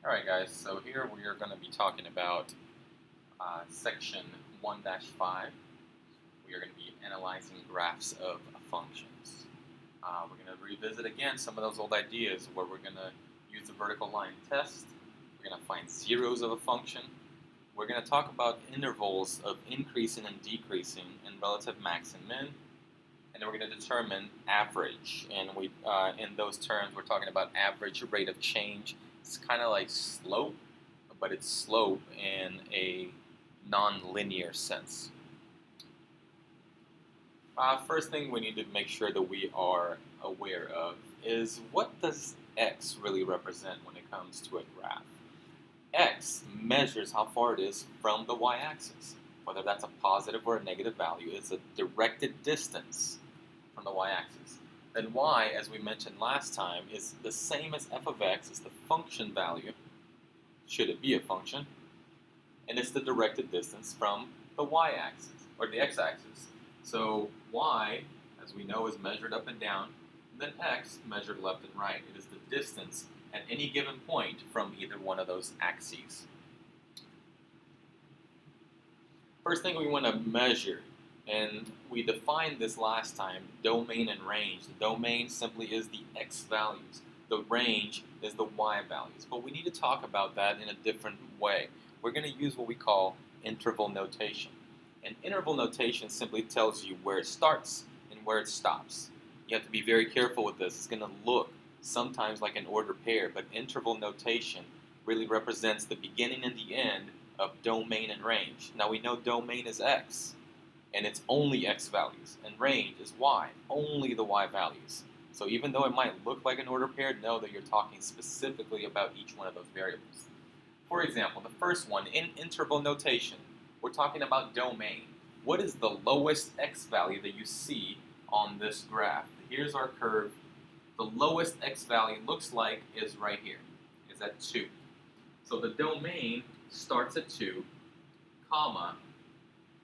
Alright guys, so here we are going to be talking about section 1-5. We are going to be analyzing graphs of functions. We're going to revisit again some of those old ideas where we're going to use the vertical line test. We're going to find zeros of a function. We're going to talk about intervals of increasing and decreasing in relative max and min. And then we're going to determine average. And in those terms, we're talking about average rate of change. It's kind of like slope, but it's slope in a non-linear sense. First thing we need to make sure that we are aware of is what does x really represent when it comes to a graph. X measures how far it is from the y-axis. Whether that's a positive or a negative value, it's a directed distance from the y-axis. Then y, as we mentioned last time, is the same as f of x, is the function value, should it be a function, and it's the directed distance from the y-axis, or the x-axis. So y, as we know, is measured up and down, and then x measured left and right. It is the distance at any given point from either one of those axes. First thing we want to measure, and we defined this last time, domain and range. The domain simply is the x values. The range is the y values. But we need to talk about that in a different way. We're going to use what we call interval notation. And interval notation simply tells you where it starts and where it stops. You have to be very careful with this. It's going to look sometimes like an ordered pair, but interval notation really represents the beginning and the end of domain and range. Now we know domain is x, and it's only x values, and range is y, only the y values. So even though it might look like an ordered pair, know that you're talking specifically about each one of those variables. For example, the first one, in interval notation, we're talking about domain. What is the lowest x value that you see on this graph? Here's our curve. The lowest x value looks like is right here, is at 2. So the domain starts at 2, comma,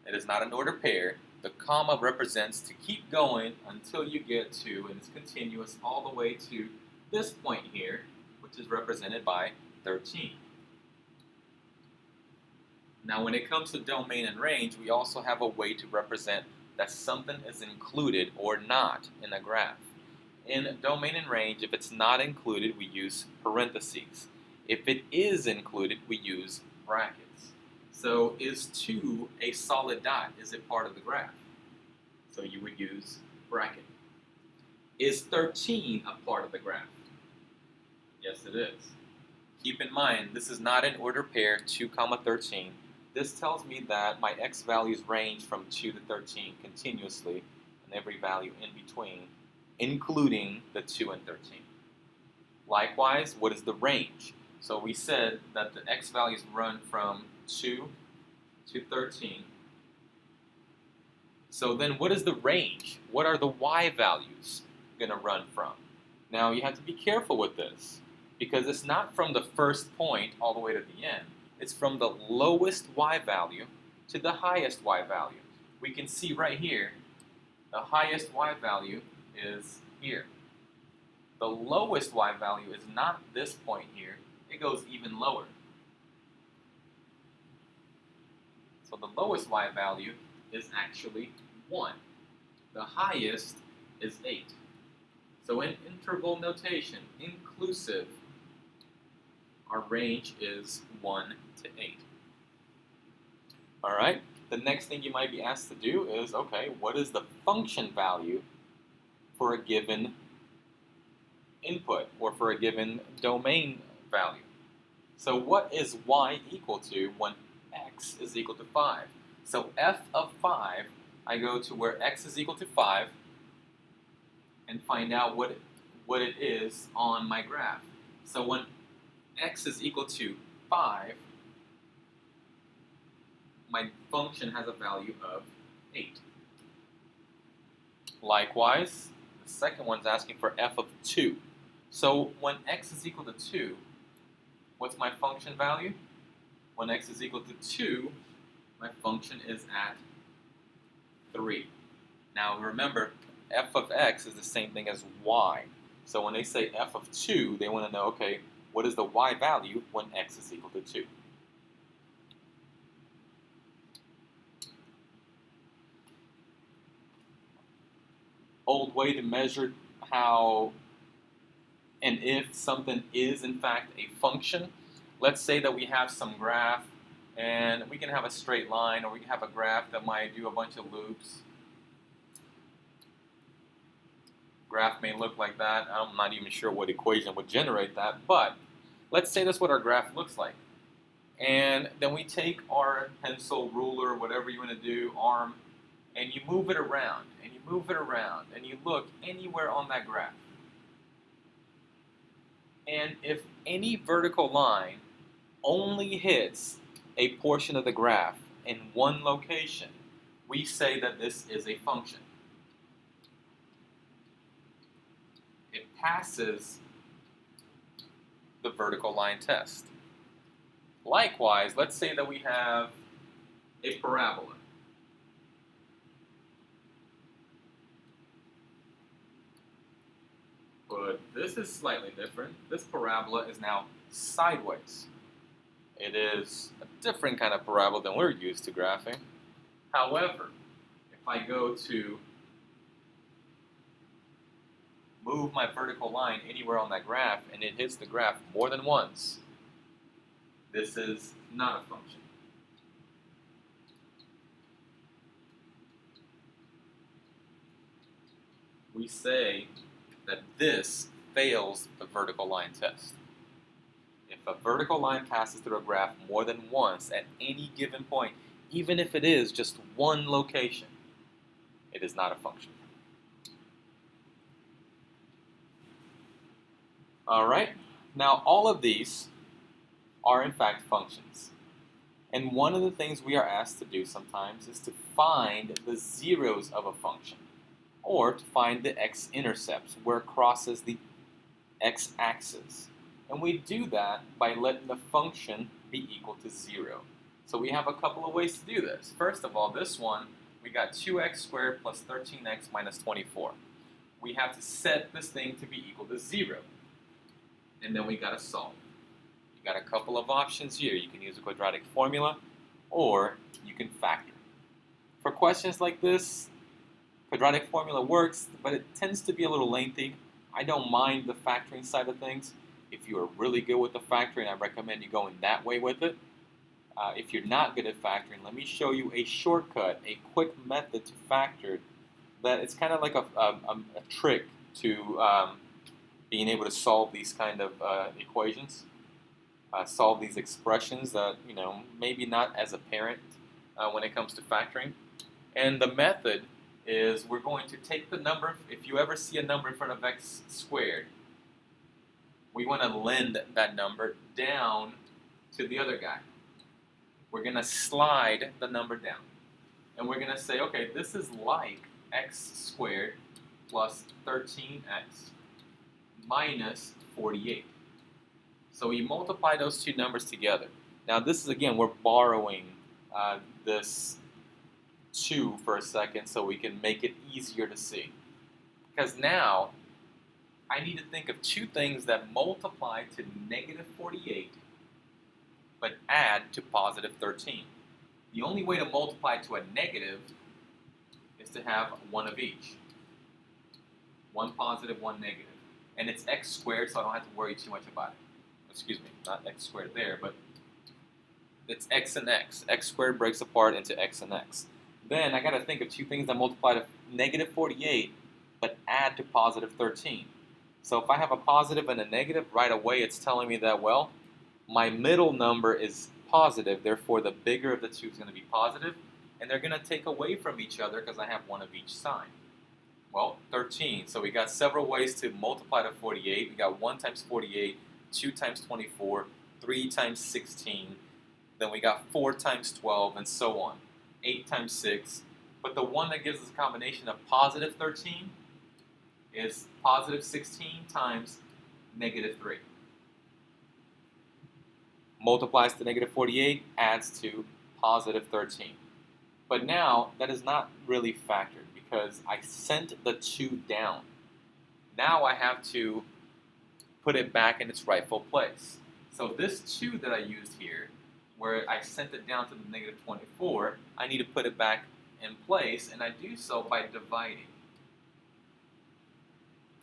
it is not an ordered pair. The comma represents to keep going until you get to, and it's continuous all the way to this point here, which is represented by 13. Now when it comes to domain and range, we also have a way to represent that something is included or not in a graph. In domain and range, if it's not included, we use parentheses. If it is included, we use brackets. So is 2 a solid dot? Is it part of the graph? So you would use bracket. Is 13 a part of the graph? Yes, it is. Keep in mind, this is not an ordered pair, 2, 13. This tells me that my x values range from 2 to 13 continuously, and every value in between, including the 2 and 13. Likewise, what is the range? So we said that the x values run from 2 to 13. So then what is the range? What are the y values going to run from? Now you have to be careful with this, because it's not from the first point all the way to the end. It's from the lowest y value to the highest y value. We can see right here, the highest y value is here. The lowest y value is not this point here. It goes even lower. So the lowest y value is actually 1. The highest is 8. So in interval notation, inclusive, our range is 1 to 8. All right, the next thing you might be asked to do is, okay, what is the function value for a given input or for a given domain value? So what is y equal to when x is equal to 5? So f of 5, I go to where x is equal to 5 and find out what it is on my graph. So when x is equal to 5, my function has a value of 8. Likewise, the second one's asking for f of 2. So when x is equal to 2, what's my function value? When x is equal to 2, my function is at 3. Now remember, f of x is the same thing as y. So when they say f of 2, they want to know, okay, What is the y value when x is equal to 2? Old way to measure how and if something is in fact a function. Let's say that we have some graph and we can have a straight line, or we can have a graph that might do a bunch of loops. Graph may look like that. I'm not even sure what equation would generate that, but let's say that's what our graph looks like. And then we take our pencil, ruler, whatever you want to do, arm, and you move it around, and you move it around, and you look anywhere on that graph. And if any vertical line only hits a portion of the graph in one location, we say that this is a function. It passes the vertical line test. Likewise, let's say that we have a parabola. But this is slightly different. This parabola is now sideways. It is a different kind of parabola than we're used to graphing. However, if I go to move my vertical line anywhere on that graph and it hits the graph more than once, this is not a function. We say that this fails the vertical line test. If a vertical line passes through a graph more than once at any given point, even if it is just one location, it is not a function. All right, now all of these are in fact functions. And one of the things we are asked to do sometimes is to find the zeros of a function, or to find the x-intercepts where it crosses the x-axis. And we do that by letting the function be equal to 0. So we have a couple of ways to do this. First of all, this one, we got 2x squared plus 13x minus 24. We have to set this thing to be equal to 0. And then we got to solve. You got a couple of options here. You can use a quadratic formula, or you can factor. For questions like this, quadratic formula works, but it tends to be a little lengthy. I don't mind the factoring side of things. If you are really good with the factoring, I recommend you going that way with it. If you're not good at factoring, let me show you a shortcut, a quick method to factor that it's kind of like a trick to being able to solve these kind of equations, solve these expressions that, maybe not as apparent when it comes to factoring. And the method is we're going to take the number, if you ever see a number in front of x squared, we want to lend that number down to the other guy. We're going to slide the number down. And we're going to say, okay, this is like x squared plus 13x minus 48. So we multiply those two numbers together. Now this is, again, we're borrowing this 2 for a second so we can make it easier to see. Because now I need to think of two things that multiply to negative 48 but add to positive 13. The only way to multiply to a negative is to have one of each. One positive, one negative. And it's x squared, so I don't have to worry too much about it. Excuse me, not x squared there, but it's x and x. X squared breaks apart into x and x. Then I got to think of two things that multiply to negative 48 but add to positive 13. So if I have a positive and a negative, right away it's telling me that, well, my middle number is positive, therefore the bigger of the two is going to be positive, and they're going to take away from each other because I have one of each sign. Well, 13. So we got several ways to multiply to 48. We got 1 times 48, 2 times 24, 3 times 16. Then we got 4 times 12, and so on. 8 times 6. But the one that gives us a combination of positive 13 is positive 16 times negative 3. Multiplies to negative 48, adds to positive 13. But now, that is not really factored because I sent the 2 down. Now I have to put it back in its rightful place. So this 2 that I used here, where I sent it down to the negative 24, I need to put it back in place, and I do so by dividing.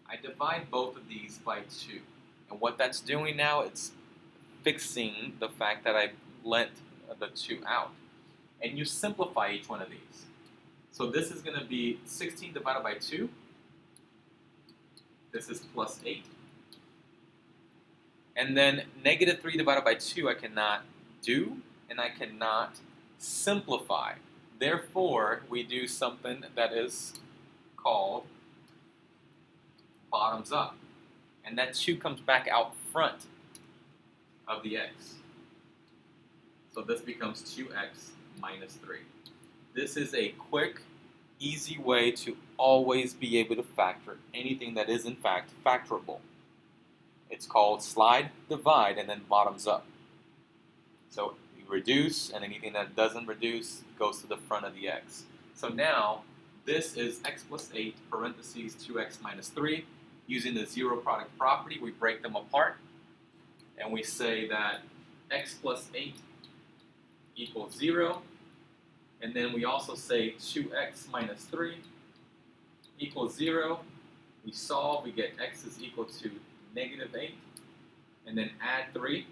I divide both of these by 2. And what that's doing now, it's fixing the fact that I lent the 2 out. And you simplify each one of these. So this is going to be 16 divided by 2. This is plus 8. And then negative 3 divided by 2 I cannot do, and I cannot simplify. Therefore, we do something that is called bottoms up. And that 2 comes back out front of the x. So this becomes 2x minus 3. This is a quick, easy way to always be able to factor anything that is in fact factorable. It's called slide, divide, and then bottoms up. So you reduce, and anything that doesn't reduce goes to the front of the x. So now, this is x plus 8, parentheses 2x minus 3. Using the zero product property, we break them apart, and we say that x plus 8 equals 0. And then we also say 2x minus 3 equals 0. We solve, we get x is equal to negative 8. And then add 3,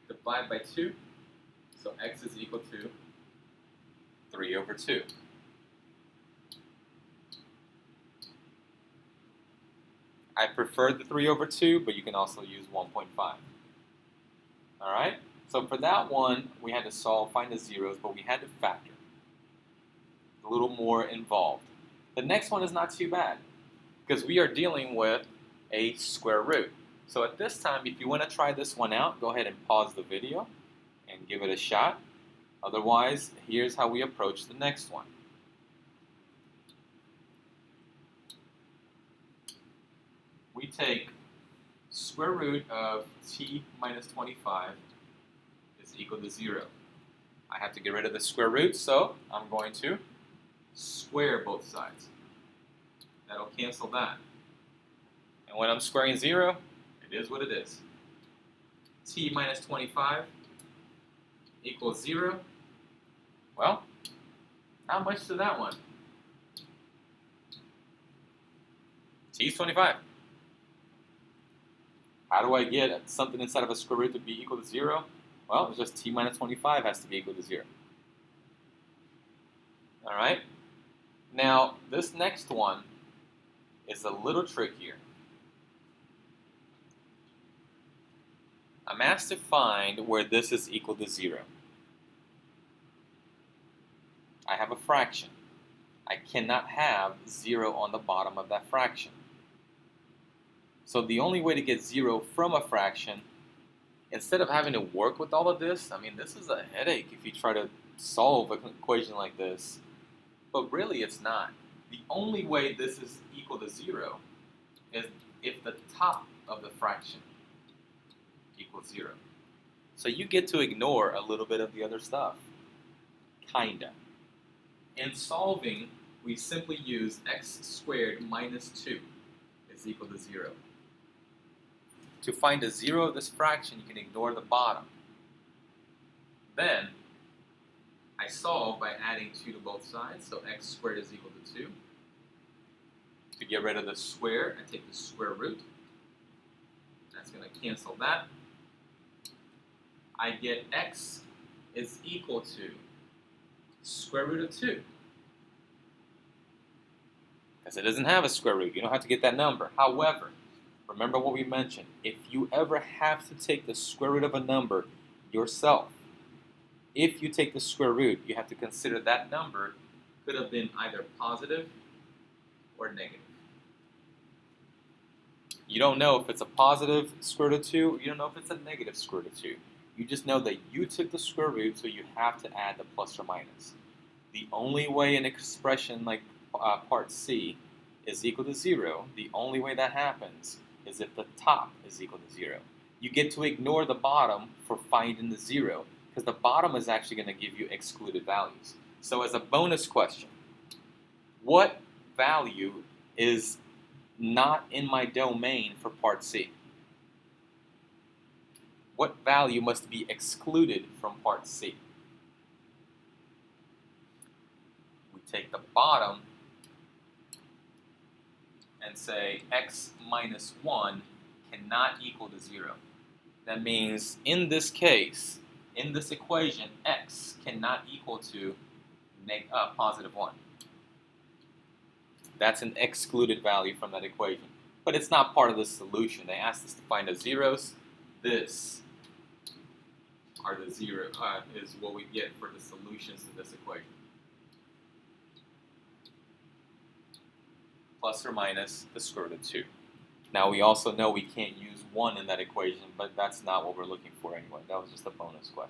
divide by 2. So x is equal to 3 over 2. I prefer the 3 over 2, but you can also use 1.5. All right? So for that one, we had to solve, find the zeros, but we had to factor. A little more involved. The next one is not too bad, because we are dealing with a square root. So at this time, if you want to try this one out, go ahead and pause the video and give it a shot. Otherwise, here's how we approach the next one. We take square root of t minus 25 is equal to 0. I have to get rid of the square root, so I'm going to square both sides. That'll cancel that. And when I'm squaring 0, it is what it is. T minus 25 equals 0. Well, not much to that one. T is 25. How do I get something inside of a square root to be equal to 0? Well, it's just t minus 25 has to be equal to 0. All right? Now, this next one is a little trickier. I'm asked to find where this is equal to 0. I have a fraction. I cannot have 0 on the bottom of that fraction. So the only way to get 0 from a fraction, instead of having to work with all of this, I mean, this is a headache if you try to solve an equation like this. But really, it's not. The only way this is equal to 0 is if the top of the fraction equals 0. So you get to ignore a little bit of the other stuff. Kinda. In solving, we simply use x squared minus 2 is equal to 0. To find the 0 of this fraction, you can ignore the bottom. Then, I solve by adding 2 to both sides, so x squared is equal to 2. To get rid of the square, I take the square root. That's going to cancel that. I get x is equal to square root of 2. Because it doesn't have a square root. You don't have to get that number. However, remember what we mentioned. If you ever have to take the square root of a number yourself, if you take the square root, you have to consider that number could have been either positive or negative. You don't know if it's a positive square root of 2, you don't know if it's a negative square root of 2. You just know that you took the square root, so you have to add the plus or minus. The only way an expression like part C is equal to 0, the only way that happens is if the top is equal to 0. You get to ignore the bottom for finding the 0, because the bottom is actually going to give you excluded values. So as a bonus question, what value is not in my domain for part C? what value must be excluded from part C? We take the bottom and say x minus 1 cannot equal to 0. That means in this case, in this equation, x cannot equal to positive 1. That's an excluded value from that equation. But it's not part of the solution. They asked us to find the zeros. This are the zero is what we get for the solutions to this equation. Plus or minus the square root of 2. Now we also know we can't use 1 in that equation, but that's not what we're looking for anyway. That was just a bonus question.